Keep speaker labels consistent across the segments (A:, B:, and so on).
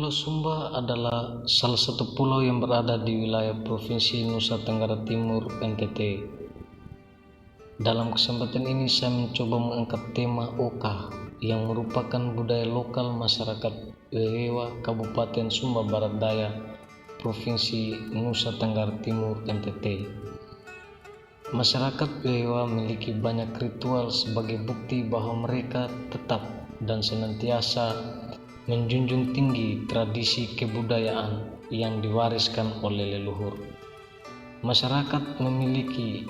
A: Pulau Sumba adalah salah satu pulau yang berada di wilayah Provinsi Nusa Tenggara Timur (NTT). Dalam kesempatan ini saya mencoba mengangkat tema Oka yang merupakan budaya lokal masyarakat Wehewa Kabupaten Sumba Barat Daya, Provinsi Nusa Tenggara Timur (NTT). Masyarakat Wehewa memiliki banyak ritual sebagai bukti bahwa mereka tetap dan senantiasa menjunjung tinggi tradisi kebudayaan yang diwariskan oleh leluhur. Masyarakat memiliki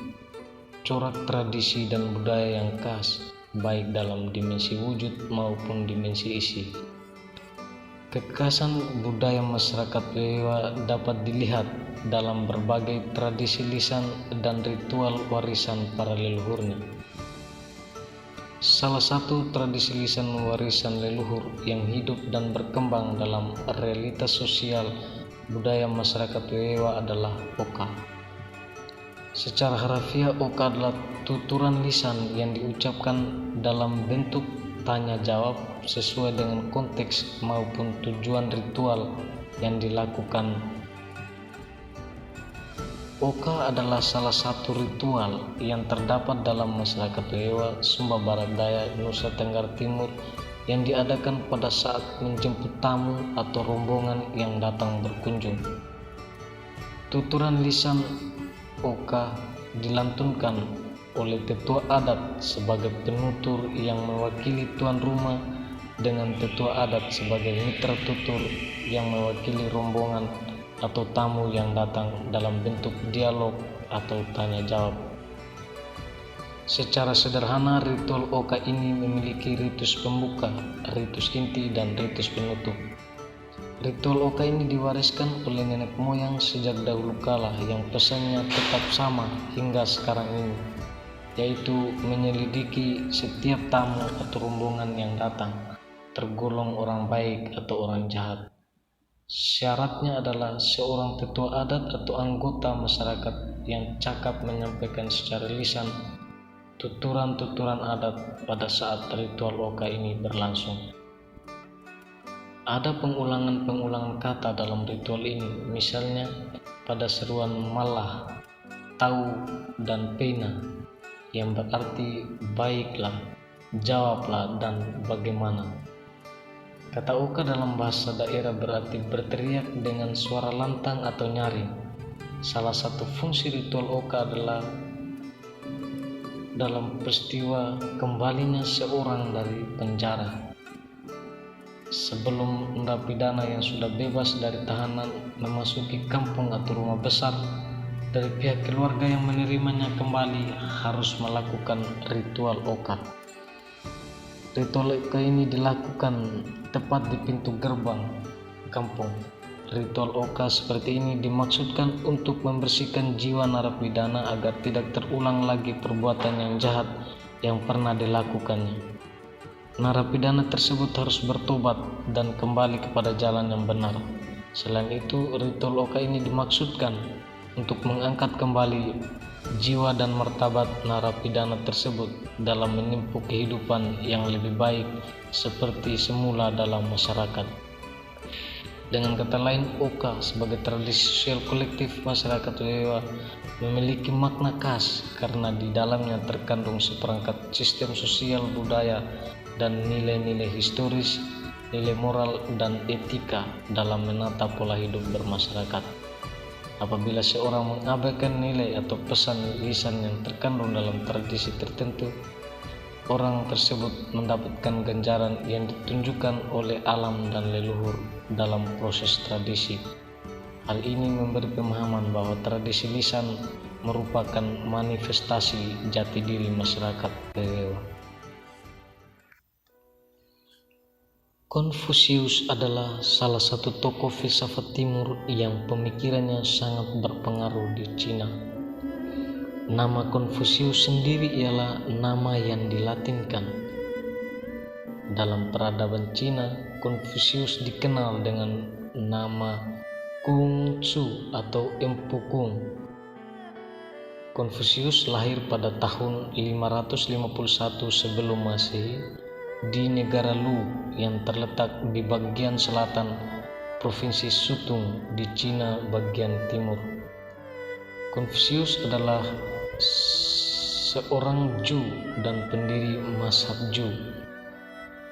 A: corak tradisi dan budaya yang khas, baik dalam dimensi wujud maupun dimensi isi. Kekhasan budaya masyarakat Wehewa dapat dilihat dalam berbagai tradisi lisan dan ritual warisan para leluhurnya. Salah satu tradisi lisan warisan leluhur yang hidup dan berkembang dalam realitas sosial budaya masyarakat Wehewa adalah Oka. Secara harafiah, Oka adalah tuturan lisan yang diucapkan dalam bentuk tanya jawab sesuai dengan konteks maupun tujuan ritual yang dilakukan. Oka adalah salah satu ritual yang terdapat dalam masyarakat Wehewa Sumba Barat Daya, Nusa Tenggara Timur yang diadakan pada saat menjemput tamu atau rombongan yang datang berkunjung. Tuturan lisan Oka dilantunkan oleh tetua adat sebagai penutur yang mewakili tuan rumah dengan tetua adat sebagai mitra tutur yang mewakili rombongan atau tamu yang datang dalam bentuk dialog atau tanya jawab. Secara sederhana, ritual Oka ini memiliki ritus pembuka, ritus inti, dan ritus penutup. Ritual Oka ini diwariskan oleh nenek moyang sejak dahulu kala yang pesannya tetap sama hingga sekarang ini, yaitu menyelidiki setiap tamu atau rombongan yang datang, tergolong orang baik atau orang jahat. Syaratnya adalah seorang tetua adat atau anggota masyarakat yang cakap menyampaikan secara lisan tuturan-tuturan adat pada saat ritual Oka ini berlangsung. Ada pengulangan-pengulangan kata dalam ritual ini, misalnya pada seruan malah, tahu, dan pena, yang berarti baiklah, jawablah, dan bagaimana. Kata Oka dalam bahasa daerah berarti berteriak dengan suara lantang atau nyaring. Salah satu fungsi ritual Oka adalah dalam peristiwa kembalinya seorang dari penjara. Sebelum narapidana yang sudah bebas dari tahanan memasuki kampung atau rumah besar, dari pihak keluarga yang menerimanya kembali harus melakukan ritual Oka. Ritual Oka ini dilakukan tepat di pintu gerbang kampung. Ritual Oka seperti ini dimaksudkan untuk membersihkan jiwa narapidana agar tidak terulang lagi perbuatan yang jahat yang pernah dilakukannya. Narapidana tersebut harus bertobat dan kembali kepada jalan yang benar. Selain itu, ritual Oka ini dimaksudkan untuk mengangkat kembali jiwa dan martabat narapidana tersebut dalam menempuh kehidupan yang lebih baik seperti semula dalam masyarakat. Dengan kata lain, Oka sebagai tradisi sosial kolektif masyarakat Wehewa memiliki makna khas karena di dalamnya terkandung seperangkat sistem sosial budaya dan nilai-nilai historis, nilai moral, dan etika dalam menata pola hidup bermasyarakat. Apabila seorang mengabaikan nilai atau pesan lisan yang terkandung dalam tradisi tertentu, orang tersebut mendapatkan ganjaran yang ditunjukkan oleh alam dan leluhur dalam proses tradisi. Hal ini memberi pemahaman bahwa tradisi lisan merupakan manifestasi jati diri masyarakat Wehewa. Konfusius adalah salah satu tokoh filsafat timur yang pemikirannya sangat berpengaruh di Cina. Nama Konfusius sendiri ialah nama yang dilatinkan. Dalam peradaban Cina, Konfusius dikenal dengan nama Kung Tzu atau Empu Kung. Konfusius lahir pada tahun 551 sebelum Masehi di negara Lu yang terletak di bagian selatan Provinsi Shutung di Cina bagian timur. Konfusius adalah seorang Zhou dan pendiri mazhab Zhou.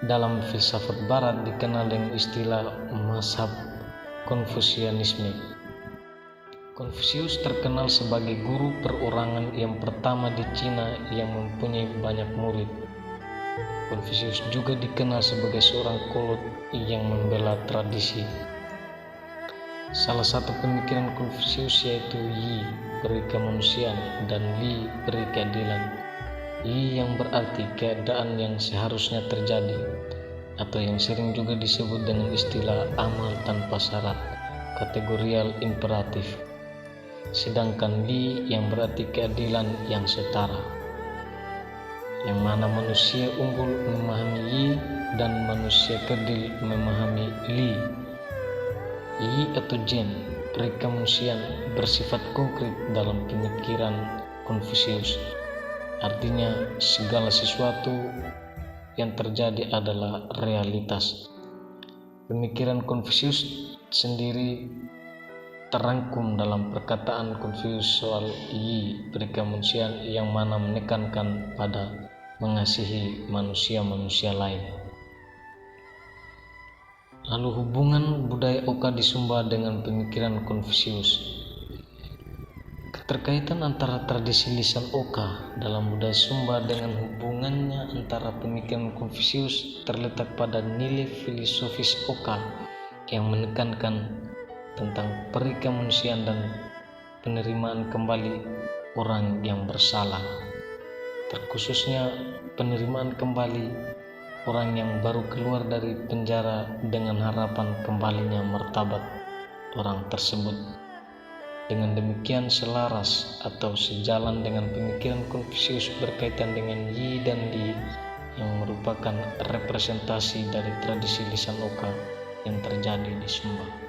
A: Dalam filsafat barat dikenal dengan istilah mazhab Konfusianisme. Konfusius terkenal sebagai guru perorangan yang pertama di Cina yang mempunyai banyak murid. Konfusius juga dikenal sebagai seorang kolot yang membela tradisi. Salah satu pemikiran Konfusius yaitu Yi, peri kemanusiaan, dan Li, peri keadilan. Yi yang berarti keadaan yang seharusnya terjadi, atau yang sering juga disebut dengan istilah amal tanpa syarat, kategorial imperatif. Sedangkan Li yang berarti keadilan yang setara, yang mana manusia unggul memahami Yi dan manusia kerdil memahami Li. Yi atau Zhen, peri kemanusiaan, bersifat konkret dalam pemikiran Konfusius. Artinya segala sesuatu yang terjadi adalah realitas. Pemikiran Konfusius sendiri terangkum dalam perkataan Konfusius soal Yi, peri kemanusiaan, yang mana menekankan pada mengasihi manusia-manusia lain. Lalu hubungan budaya Oka di Sumba dengan pemikiran Konfusius. Keterkaitan antara tradisi lisan Oka dalam budaya Sumba dengan hubungannya antara pemikiran Konfusius terletak pada nilai filosofis Oka yang menekankan tentang peri kemanusiaan dan penerimaan kembali orang yang bersalah, terkhususnya penerimaan kembali orang yang baru keluar dari penjara dengan harapan kembalinya martabat orang tersebut. Dengan demikian selaras atau sejalan dengan pemikiran Konfusius berkaitan dengan Yi dan Li yang merupakan representasi dari tradisi lisan Oka yang terjadi di Sumba.